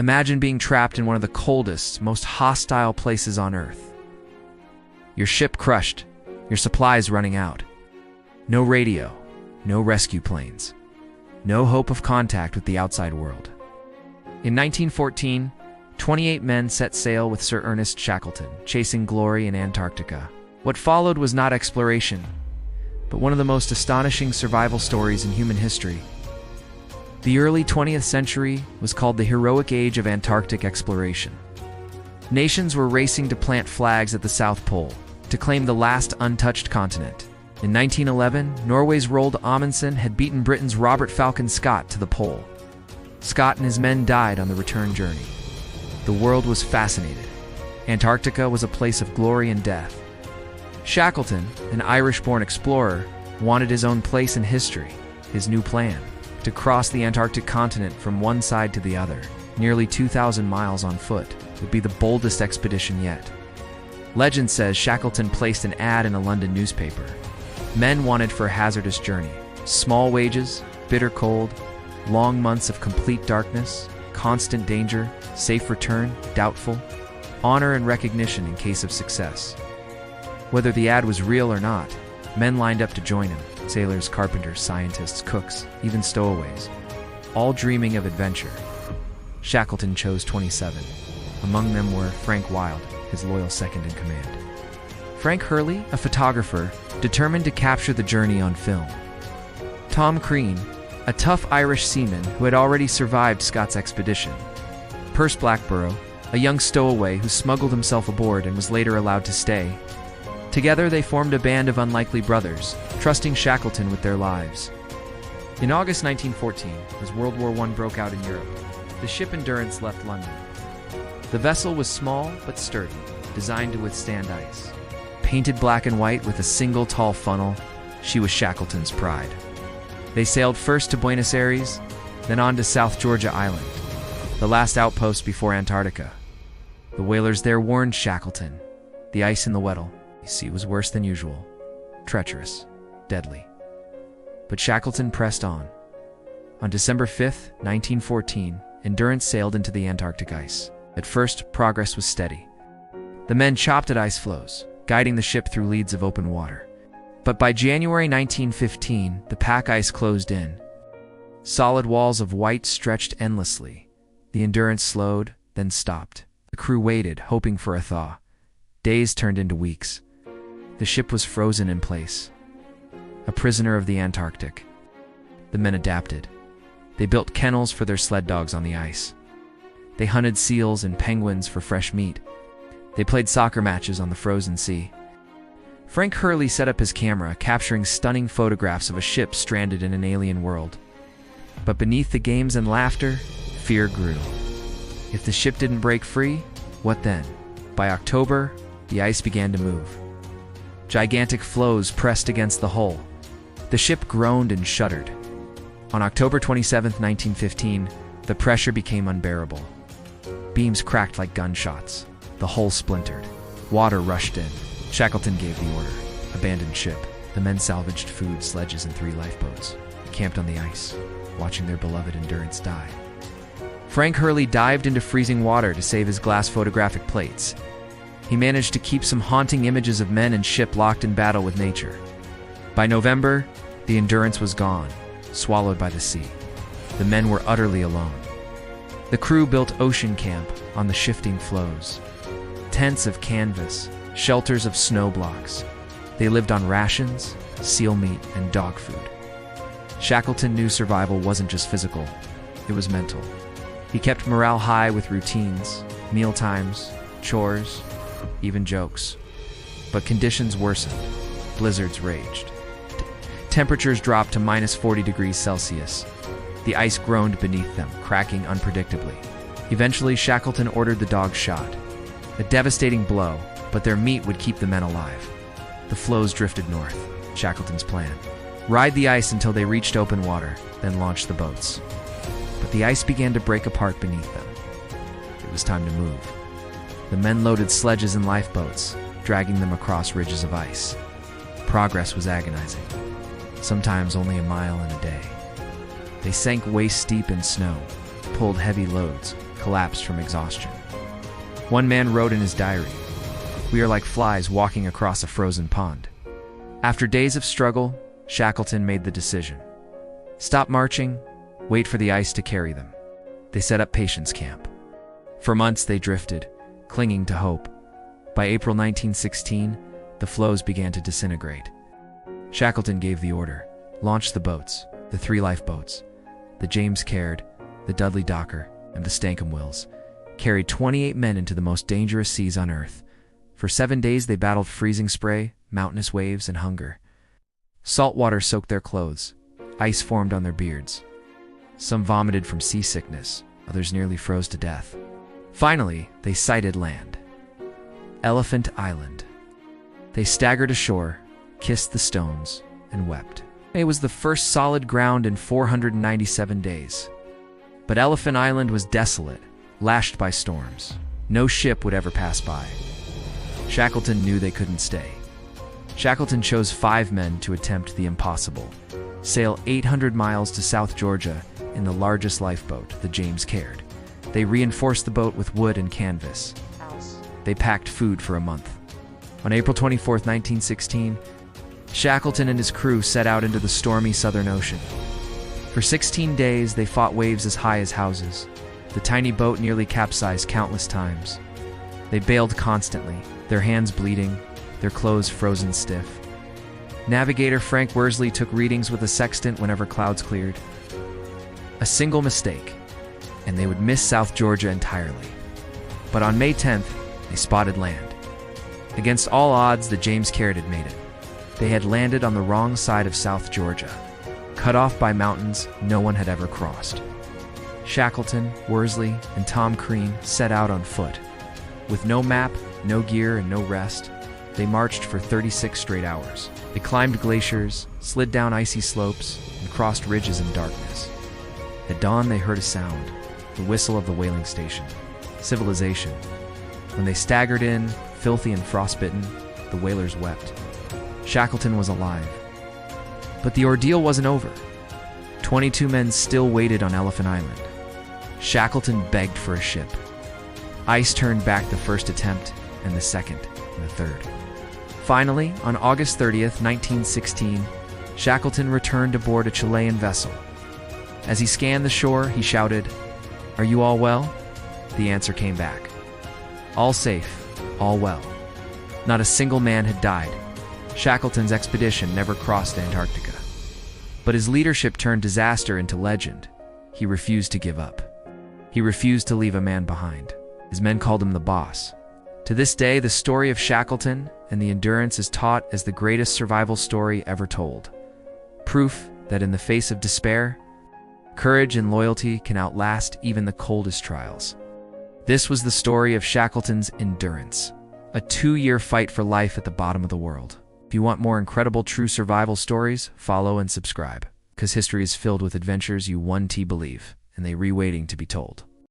Imagine being trapped in one of the coldest, most hostile places on Earth. Your ship crushed, your supplies running out. No radio, no rescue planes, no hope of contact with the outside world. In 1914, 28 men set sail with Sir Ernest Shackleton, chasing glory in Antarctica. What followed was not exploration, but one of the most astonishing survival stories in human history. The early 20th century was called the heroic age of Antarctic exploration. Nations were racing to plant flags at the South Pole, to claim the last untouched continent. In 1911, Norway's Roald Amundsen had beaten Britain's Robert Falcon Scott to the pole. Scott and his men died on the return journey. The world was fascinated. Antarctica was a place of glory and death. Shackleton, an Irish-born explorer, wanted his own place in history, his new plan: to cross the Antarctic continent from one side to the other, nearly 2,000 miles on foot, would be the boldest expedition yet. Legend says Shackleton placed an ad in a London newspaper. Men wanted for a hazardous journey: small wages, bitter cold, long months of complete darkness, constant danger, safe return, doubtful, honor and recognition in case of success. Whether the ad was real or not, men lined up to join him: sailors, carpenters, scientists, cooks, even stowaways, all dreaming of adventure. Shackleton chose 27. Among them were Frank Wild, his loyal second-in-command. Frank Hurley, a photographer, determined to capture the journey on film. Tom Crean, a tough Irish seaman who had already survived Scott's expedition. Perce Blackborough, a young stowaway who smuggled himself aboard and was later allowed to stay. Together they formed a band of unlikely brothers, trusting Shackleton with their lives. In August 1914, as World War I broke out in Europe, the ship Endurance left London. The vessel was small but sturdy, designed to withstand ice. Painted black and white with a single tall funnel, she was Shackleton's pride. They sailed first to Buenos Aires, then on to South Georgia Island, the last outpost before Antarctica. The whalers there warned Shackleton: the ice in the Weddell Sea was worse than usual, treacherous, deadly. But Shackleton pressed on. On December 5, 1914, Endurance sailed into the Antarctic ice. At first, progress was steady. The men chopped at ice floes, guiding the ship through leads of open water. But by January 1915, the pack ice closed in. Solid walls of white stretched endlessly. The Endurance slowed, then stopped. The crew waited, hoping for a thaw. Days turned into weeks. The ship was frozen in place, a prisoner of the Antarctic. The men adapted. They built kennels for their sled dogs on the ice. They hunted seals and penguins for fresh meat. They played soccer matches on the frozen sea. Frank Hurley set up his camera, capturing stunning photographs of a ship stranded in an alien world. But beneath the games and laughter, fear grew. If the ship didn't break free, what then? By October, the ice began to move. Gigantic floes pressed against the hull. The ship groaned and shuddered. On October 27, 1915, the pressure became unbearable. Beams cracked like gunshots. The hull splintered. Water rushed in. Shackleton gave the order: abandon ship. The men salvaged food, sledges, and 3 lifeboats. They camped on the ice, watching their beloved Endurance die. Frank Hurley dived into freezing water to save his glass photographic plates. He managed to keep some haunting images of men and ship locked in battle with nature. By November, the Endurance was gone, swallowed by the sea. The men were utterly alone. The crew built ocean camp on the shifting floes. Tents of canvas, shelters of snow blocks. They lived on rations, seal meat, and dog food. Shackleton knew survival wasn't just physical, it was mental. He kept morale high with routines, meal times, chores, even jokes. But conditions worsened. Blizzards raged. Temperatures dropped to minus 40 degrees Celsius. The ice groaned beneath them, cracking unpredictably. Eventually, Shackleton ordered the dogs shot. A devastating blow, but their meat would keep the men alive. The floes drifted north. Shackleton's plan: ride the ice until they reached open water, then launch the boats. But the ice began to break apart beneath them. It was time to move. The men loaded sledges and lifeboats, dragging them across ridges of ice. Progress was agonizing, sometimes only a mile in a day. They sank waist-deep in snow, pulled heavy loads, collapsed from exhaustion. One man wrote in his diary, "We are like flies walking across a frozen pond." After days of struggle, Shackleton made the decision. Stop marching, wait for the ice to carry them. They set up Patience Camp. For months they drifted, clinging to hope. By April 1916, the floes began to disintegrate. Shackleton gave the order, launched the boats, the 3 lifeboats. The James Caird, the Dudley Docker, and the Stancomb Wills carried 28 men into the most dangerous seas on Earth. For 7 days they battled freezing spray, mountainous waves, and hunger. Salt water soaked their clothes. Ice formed on their beards. Some vomited from seasickness, others nearly froze to death. Finally, they sighted land. Elephant Island. They staggered ashore, kissed the stones, and wept. It was the first solid ground in 497 days. But Elephant Island was desolate, lashed by storms. No ship would ever pass by. Shackleton knew they couldn't stay. Shackleton chose 5 men to attempt the impossible. Sail 800 miles to South Georgia in the largest lifeboat, the James Caird. They reinforced the boat with wood and canvas. They packed food for a month. On April 24, 1916, Shackleton and his crew set out into the stormy Southern Ocean. For 16 days, they fought waves as high as houses. The tiny boat nearly capsized countless times. They bailed constantly, their hands bleeding, their clothes frozen stiff. Navigator Frank Worsley took readings with a sextant whenever clouds cleared. A single mistake, and they would miss South Georgia entirely. But on May 10th, they spotted land. Against all odds, the James Caird had made it. They had landed on the wrong side of South Georgia, cut off by mountains no one had ever crossed. Shackleton, Worsley, and Tom Crean set out on foot. With no map, no gear, and no rest, they marched for 36 straight hours. They climbed glaciers, slid down icy slopes, and crossed ridges in darkness. At dawn, they heard a sound, the whistle of the whaling station. Civilization. When they staggered in, filthy and frostbitten, the whalers wept. Shackleton was alive. But the ordeal wasn't over. 22 men still waited on Elephant Island. Shackleton begged for a ship. Ice turned back the first attempt, and the second, and the third. Finally, on August 30th, 1916, Shackleton returned aboard a Chilean vessel. As he scanned the shore, he shouted, "Are you all well?" The answer came back. All safe, all well. Not a single man had died. Shackleton's expedition never crossed Antarctica. But his leadership turned disaster into legend. He refused to give up. He refused to leave a man behind. His men called him the boss. To this day, the story of Shackleton and the Endurance is taught as the greatest survival story ever told. Proof that in the face of despair, courage and loyalty can outlast even the coldest trials. This was the story of Shackleton's Endurance, a 2-year fight for life at the bottom of the world. If you want more incredible true survival stories, follow and subscribe, because history is filled with adventures you 1T believe, and they re-waiting to be told.